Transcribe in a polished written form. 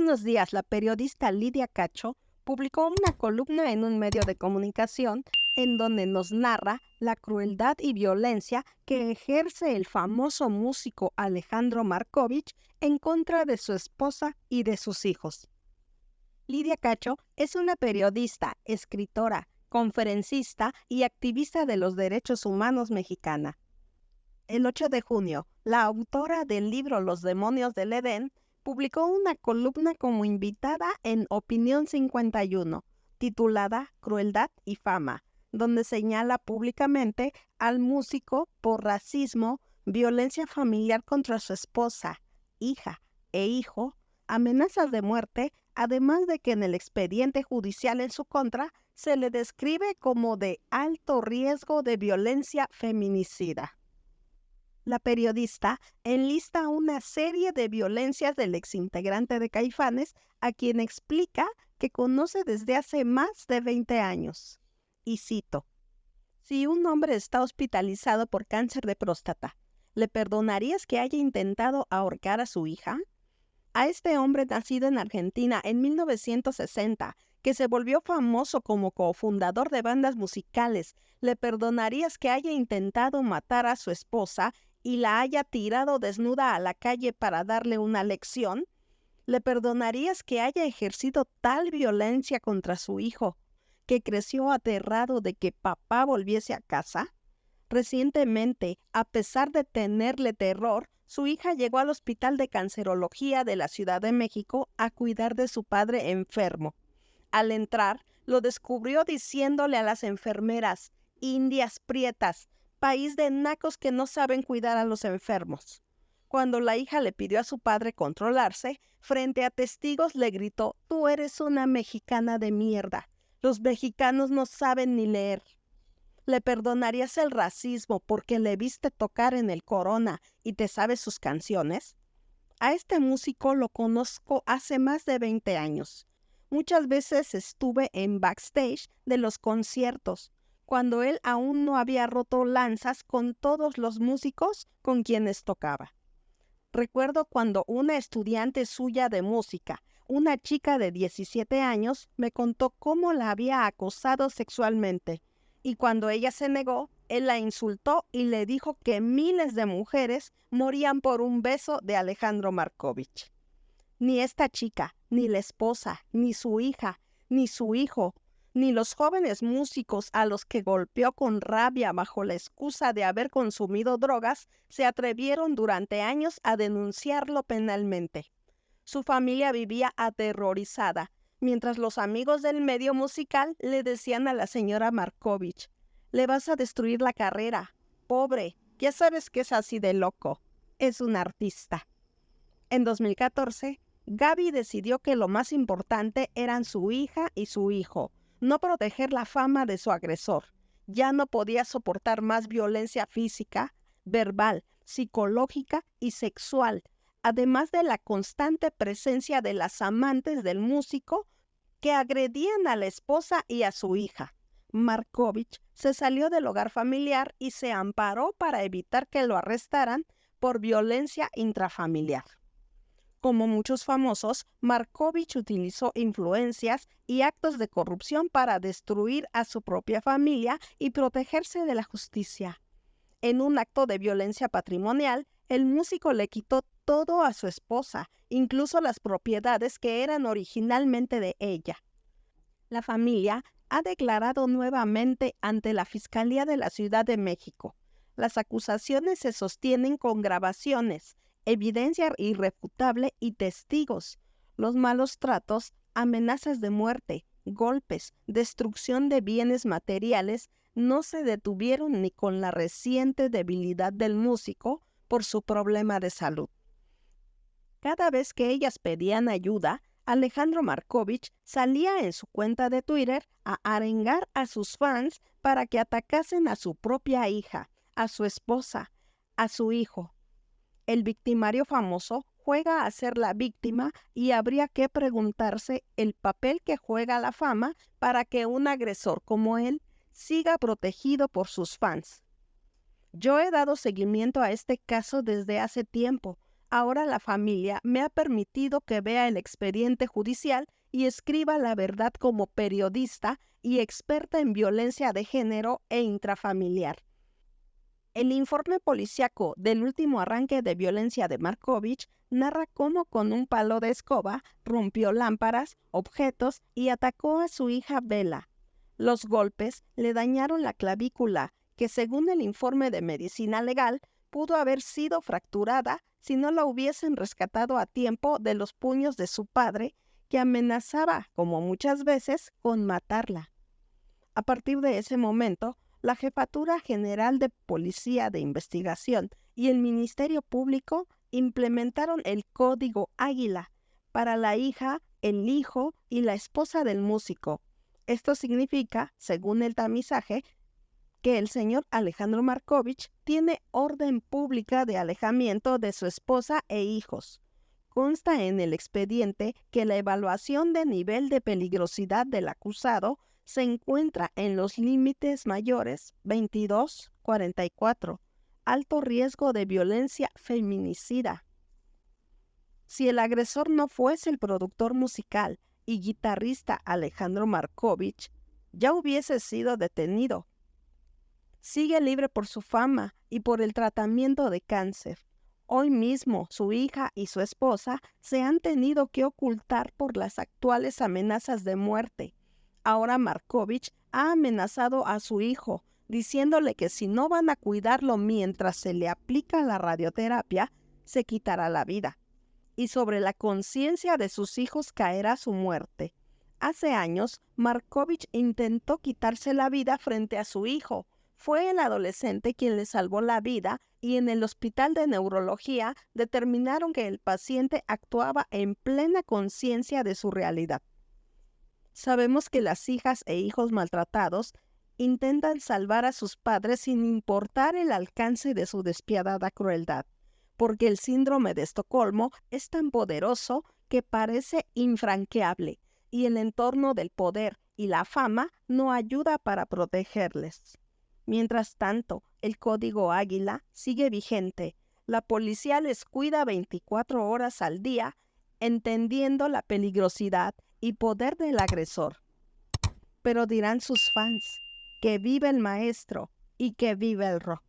unos días la periodista Lidia Cacho publicó una columna en un medio de comunicación en donde nos narra la crueldad y violencia que ejerce el famoso músico Alejandro Markovich en contra de su esposa y de sus hijos. Lidia Cacho es una periodista, escritora, conferencista y activista de los derechos humanos mexicana. El 8 de junio, la autora del libro Los demonios del Edén publicó una columna como invitada en Opinión 51, titulada Crueldad y Fama, donde señala públicamente al músico por racismo, violencia familiar contra su esposa, hija e hijo, amenazas de muerte, además de que en el expediente judicial en su contra se le describe como de alto riesgo de violencia feminicida. La periodista enlista una serie de violencias del exintegrante de Caifanes, a quien explica que conoce desde hace más de 20 años. Y cito: si un hombre está hospitalizado por cáncer de próstata, ¿le perdonarías que haya intentado ahorcar a su hija? A este hombre nacido en Argentina en 1960, que se volvió famoso como cofundador de bandas musicales, ¿le perdonarías que haya intentado matar a su esposa y la haya tirado desnuda a la calle para darle una lección? ¿Le perdonarías que haya ejercido tal violencia contra su hijo, que creció aterrado de que papá volviese a casa? Recientemente, a pesar de tenerle terror, su hija llegó al Hospital de Cancerología de la Ciudad de México a cuidar de su padre enfermo. Al entrar, lo descubrió diciéndole a las enfermeras: indias prietas, país de nacos que no saben cuidar a los enfermos. Cuando la hija le pidió a su padre controlarse, frente a testigos le gritó: tú eres una mexicana de mierda, los mexicanos no saben ni leer. ¿Le perdonarías el racismo porque le viste tocar en el Corona y te sabes sus canciones? A este músico lo conozco hace más de 20 años. Muchas veces estuve en backstage de los conciertos, cuando él aún no había roto lanzas con todos los músicos con quienes tocaba. Recuerdo cuando una estudiante suya de música, una chica de 17 años, me contó cómo la había acosado sexualmente. Y cuando ella se negó, él la insultó y le dijo que miles de mujeres morían por un beso de Alejandro Markovich. Ni esta chica, ni la esposa, ni su hija, ni su hijo, ni los jóvenes músicos a los que golpeó con rabia bajo la excusa de haber consumido drogas se atrevieron durante años a denunciarlo penalmente. Su familia vivía aterrorizada, mientras los amigos del medio musical le decían a la señora Markovich: le vas a destruir la carrera, pobre, ya sabes que es así de loco, es un artista. En 2014, Gaby decidió que lo más importante eran su hija y su hijo, no proteger la fama de su agresor. Ya no podía soportar más violencia física, verbal, psicológica y sexual, además de la constante presencia de las amantes del músico que agredían a la esposa y a su hija. Markovich se salió del hogar familiar y se amparó para evitar que lo arrestaran por violencia intrafamiliar. Como muchos famosos, Markovich utilizó influencias y actos de corrupción para destruir a su propia familia y protegerse de la justicia. En un acto de violencia patrimonial, el músico le quitó todo a su esposa, incluso las propiedades que eran originalmente de ella. La familia ha declarado nuevamente ante la Fiscalía de la Ciudad de México. Las acusaciones se sostienen con grabaciones, evidencia irrefutable y testigos. Los malos tratos, amenazas de muerte, golpes, destrucción de bienes materiales no se detuvieron ni con la reciente debilidad del músico por su problema de salud. Cada vez que ellas pedían ayuda, Alejandro Markovich salía en su cuenta de Twitter a arengar a sus fans para que atacasen a su propia hija, a su esposa, a su hijo. El victimario famoso juega a ser la víctima y habría que preguntarse el papel que juega la fama para que un agresor como él siga protegido por sus fans. Yo he dado seguimiento a este caso desde hace tiempo, Ahora la familia me ha permitido que vea el expediente judicial y escriba la verdad como periodista y experta en violencia de género e intrafamiliar. El informe policíaco del último arranque de violencia de Markovich narra cómo con un palo de escoba rompió lámparas, objetos y atacó a su hija Bella. Los golpes le dañaron la clavícula, que según el informe de medicina legal pudo haber sido fracturada si no la hubiesen rescatado a tiempo de los puños de su padre, que amenazaba, como muchas veces, con matarla. A partir de ese momento, la Jefatura General de Policía de Investigación y el Ministerio Público implementaron el Código Águila para la hija, el hijo y la esposa del músico. Esto significa, según el tamizaje, que el señor Alejandro Markovich tiene orden pública de alejamiento de su esposa e hijos. Consta en el expediente que la evaluación de nivel de peligrosidad del acusado se encuentra en los límites mayores 22-44, alto riesgo de violencia feminicida. Si el agresor no fuese el productor musical y guitarrista Alejandro Markovich, ya hubiese sido detenido. Sigue libre por su fama y por el tratamiento de cáncer. Hoy mismo su hija y su esposa se han tenido que ocultar por las actuales amenazas de muerte. Ahora Markovich ha amenazado a su hijo, diciéndole que si no van a cuidarlo mientras se le aplica la radioterapia, se quitará la vida. Y sobre la conciencia de sus hijos caerá su muerte. Hace años, Markovich intentó quitarse la vida frente a su hijo. Fue el adolescente quien le salvó la vida y en el hospital de neurología determinaron que el paciente actuaba en plena conciencia de su realidad. Sabemos que las hijas e hijos maltratados intentan salvar a sus padres sin importar el alcance de su despiadada crueldad, porque el síndrome de Estocolmo es tan poderoso que parece infranqueable y el entorno del poder y la fama no ayuda para protegerles. Mientras tanto, el Código Águila sigue vigente. La policía les cuida 24 horas al día, entendiendo la peligrosidad y poder del agresor. Pero dirán sus fans, que vive el maestro y que vive el rock.